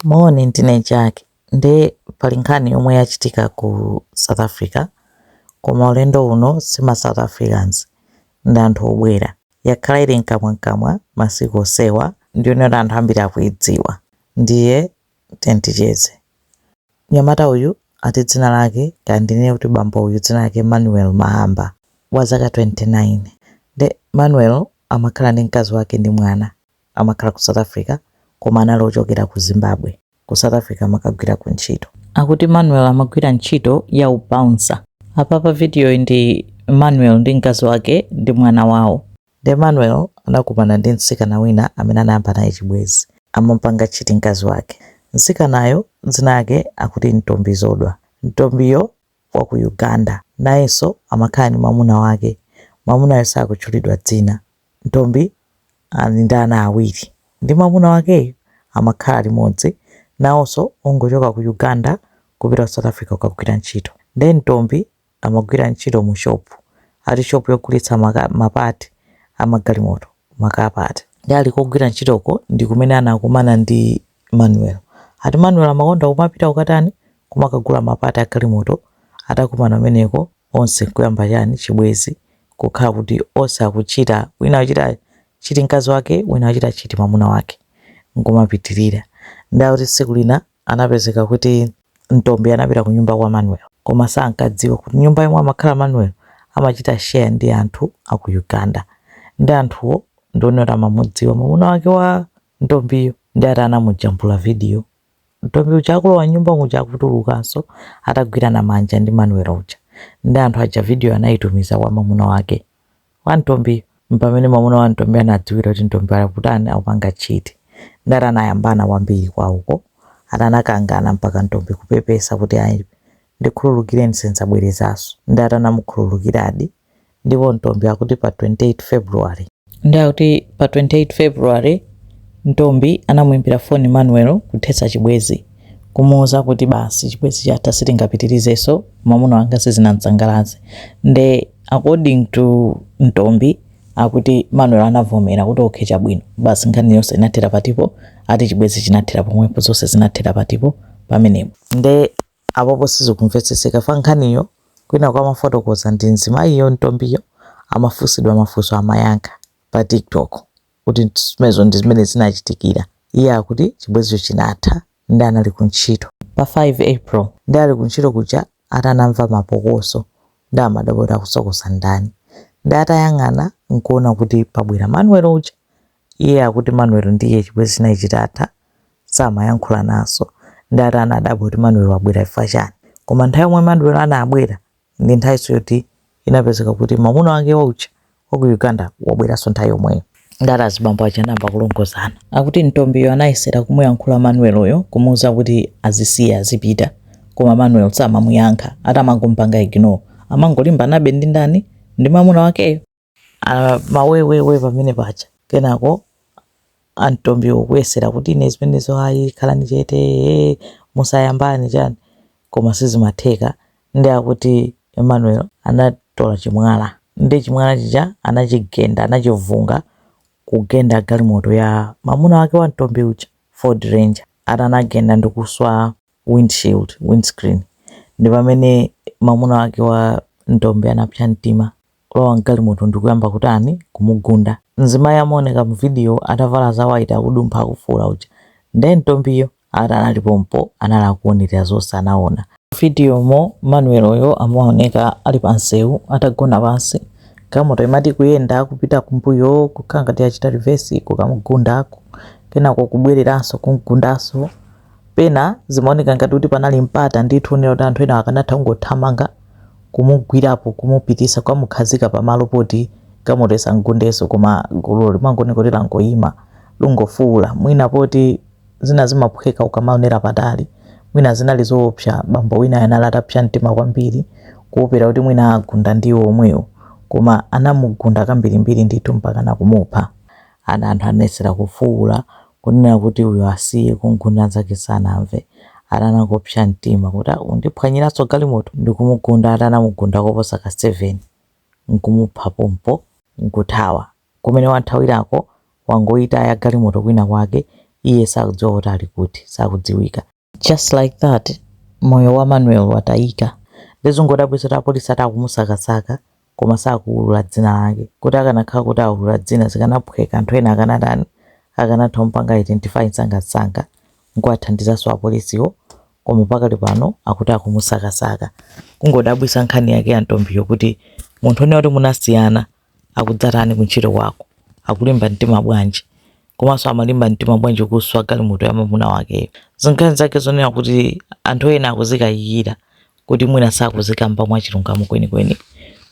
Moni ndine Jack nde pali nkhani yomwe yachitika ku South Africa koma ulendo uno sima South Africans ndi anthu obwera yakhala ili nkamwankamwa masiku osewa ndiyonera anthu ambiri akuidziwa ndiye tenticheze. Nyamata uyu ati dzina lake kandine kuti bambo uyu dzina lake Manuel Mahamba wa zaka 29 nde Manuel amakhala ndi mkazi wake ndi mwana amakhala ku South Africa koma anali ochokera ku Zimbabwe. Ku South Africa amakagwira ku ntchito. Akuti Manuel amagwira ntchito ya ubouncer. Apa video ndi Manuel ndi mkazi wake ndi mwana wawo. Nde Manuel anakumana ndi mtsikana wina amene anayamba naye chibwezi amapanga chiti mkazi wake. Mtsikanayo dzina lake akuti Ntombi Zodwa. Ntombiyo wa ku Uganda nayenso amakhala ndi mwamuna wake. Mwamunayo sakutchulidwa dzina. Ntombi ali ndi ana awiri ndi mwamuna wake amakhala limodzi nawonso ongochoka ku Uganda kupita ku South Africa kukagwira ntchito. Nde Ntombi amagwira ntchito mu shopu ati shopu yogulitsa mapati amagalimoto makapati. Ndi ali kugwira ntchitoko ndi kumene anakumana ndi Manuel. Ati Manuel amakonda kumapita ukatani kumakagula mapati agalimoto atakumana meneko onse kuyamba chani chibwezi kukhala kuti onse akuchita wina achita chiti mkazi wake wina achita chiti mwamuna wake ngomapitirira. Ndawo kuti tsiku lina anapezeka kuti Ntombi anapita ku nyumba kwa Manuel koma sankadziwa kuti nyumba yomwe amakhala Manuel amachita share ndi anthu aku Uganda. Ndi anthuwo ndionera mamudziwa mwamuna wake wa Ntombiyo ndi ati anamujambula video. Ntombi uja akulowa nyumba muja akutulukanso atagwirana manja ndi Manuel uja. Ndi anthu aja video anayitumiza kwa mwamuna wake wa Ntombi mpamene mwamuna wa Ntombi anadziwira kuti Ntombi akutani akupanga chiti. Ndara anayambana kwambiri kwauko atanakangana mpaka Ntombi kupepesa kuti ayi ndikhululukireni sensabwerezaso. Ndara anamukhululukiradi ndipo Ntombi akuti pa 28 February. Ndakuti pa 28 February Ntombi anamuimbira phone Manuel kuthetsa chibwezi kumuuza kuti basi chibwezi chatha sitingapitirizenso mwamuna wanga sizinamtsangalaze. Nde according to Ntombi akuti Manuel anavomera kuti okay chabwino basi nkhani yonse inathera patipo ati chibwezi chinathera pomwepo zonse zinathera patipo pamenepo. Nde apopo sizikumvetseseka fa nkhaniyo kwina kwa mafotokoza ndi mzimayiyo Ntombiyo amafusidwa mafunso amayankha pa TikTok kuti zimenezo ndi zimene zinachitikira. Iye akuti chibwezicho chinatha ndi anali ku ntchito pa 5 April ndi ali ku ntchito kuja atanamva mapokoso ndi amadabwera kusokosa ndani. Ndi atayang'ana nkuona kuti pabwera Manuel uja. Iye akuti Manuel ndiye chibwezi chinayi chitatha samayankhula naso. Ndi atanadabwa kuti Manuel wabwera ifa chani. Koma nthawi yomwe Manuel anabwera ndi nthawi yoti inapezeka kuti mwamuna wake uja waku Uganda wabweranso nthawi yomweyo. Ndara azibambo aja anayamba kulongozana. Akuti Ntombiyo anayesera kumuyankhula Manuel uyo kumuuza kuti azisiya azipita koma Manuel samamuyankha atamakumpanga ignore amangolimba nabe ndi ndani ndi mwamuna wakeyo. Mawewewe pamene paja kenako Ntombiyo kuyesera kuti ine zimenezo ayi khalani chete musayambani chani koma sizimatheka. Ndi akuti Emmanuel anatola chimwala ndi chimwala chija anachigenda anachivunga kugenda galimoto ya mwamuna wake wa Ntombi uja Ford Ranger atanagenda ndikuswa windscreen. Ndi pamene mwamuna wake wa Ntombi anapsa mtima kulowa galimoto ndikuyamba kutani kumugunda. Mzimayi amaoneka mu video atavala za white akudumpha akufuula uja. Ndi Ntombiyo atanalipompo anali akuonera zonse anaona. Video mo Manuel uyo amaoneka ali pansewu atagona pansi galimoto imati kuyenda kupita kumbuyo kukhala ngati achita reverse kukamugundako kenako kubwereranso kumgundaso. Pena zimaoneka ngati kuti panali mpata ndithu nero kuti anthu ena akanatha kungothamanga kumugwirapo kumupitisa kwamukhazika pamalo poti galimoto isangundenso koma gululo limangoneka kuti langoyima lungofuula. Mwina poti zina zimaphweka ukamaonera patali mwina zinali zoopsa bambo wina anali atapsa mtima kwambiri kuopera kuti mwina agunda ndiwo omwewo koma anamugunda kambirimbiri ndithu mpaka nakumupha. Anthu anayesera kufuula kunena kuti uyo asiye kungunda zake sanamve. Atanakopsa mtima kuti undiphwanyiranso galimoto ndikumugunda atanamugunda koposa ka 7 nkumupha pompo nkuthawa. Kumene wanthawirako wangoyita ya galimoto kwina kwake iye sakudziwa kuti ali kuti, sakudziwika. Just like that, moyo wa Manuel watayika. Ndizongodabwitsa apolisi atakumusakasaka koma sakuulula dzina lake. Kuti akanakhala kuti aulula dzina zikanaphweka, anthu ena akanatani, akanatha mpanga identify msangasanga nkuwathandizanso apolisiwo, koma pakali pano akuti akumusakasaka. Kungodabwitsa nkhani yake ya Ntombiyo kuti munthu one kuti munasiyana akudzatani kuntchito kwako, akulimba mtima bwanji, komanso amalimba mtima bwanji kuswa galimoto ya mwamuna wake. Zinkhani zake zonena kuti anthu ena akuzikayikira kuti mwina sakuzikamba mwachilungamo kwenikweni,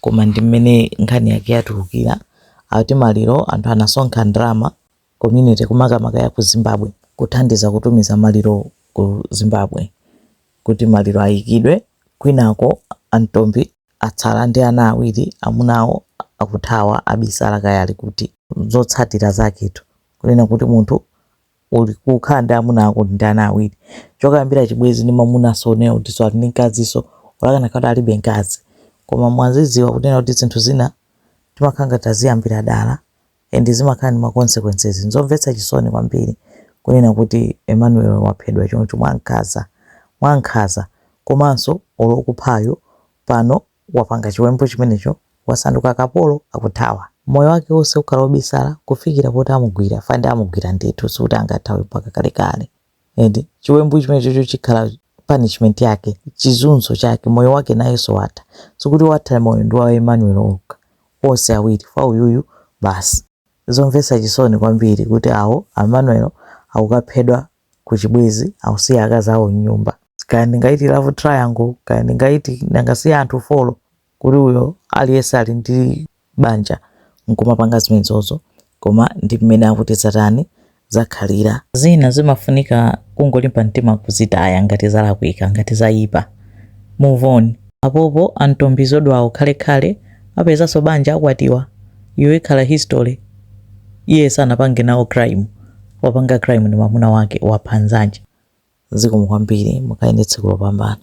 koma ndi mmene nkhani yake yatulukira. Ati maliro anthu anasonkha ndalama community kumakamaka ya ku Zimbabwe kuthandiza kutumiza maliro ku Zimbabwe kuti maliro ayikidwe. Kwinako Antombi atsala ndi ana awiri, amunawo akuthawa abisala kayali kuti zotsatira zaketu kunena kuti munthu uli kukhala ndi amuna ako ndi ana awiri, chokambira chibwezi ndi mamuna sonera kuti so ali ndi mkaziso olakanakhala alibe mkazi, koma mwazidziwa kunena kuti zinthu zina timakhanga taziyambira dala and zimakhala ndi ma consequences. Nzomvetsa chisoni kwambiri kunena kuti Emmanuel waphedwa choncho mwankhaza, komanso olokuphayo pano wapanga chiwembu chimenecho, wasanduka kapolo akuthawa. Moyo wake wonse ukhala obisala kufikira poti amugwira, fandi amugwira ndithu suti angathawe mpaka kalekale. And chiwembu chimenecho chikhala punishment yake, chizunzo chake, moyo wake nayenso watha. Sikuti watha moyo ndi wa Emmanuel okha, wonse awiri fa uyuyu basi. Zomvetsa chisoni kwambiri kuti awo Emmanuel akukaphedwa ku chibwezi, akusiya akazi awo m'nyumba. Kaya ndingaiti love triangle, kaya ndingaiti nangasiya anthu folo kuti uyo aliyense ali ndi banja nkumapanga zimenezozo, koma ndi mmene akuti zatani zakhalira. Zina zimafunika kungolimba mtima kuzitaya ngati zalakwika, ngati zayipa, move on. Apopo Antombi zodwawo khalekhale apezanso banja akwatiwa, iyo ikhala history. Iye sanapange nawo crime, wapanga crime ni mwamuna wake waphanzanje. Zikomo kwambiri, mukayendetse kulopambana.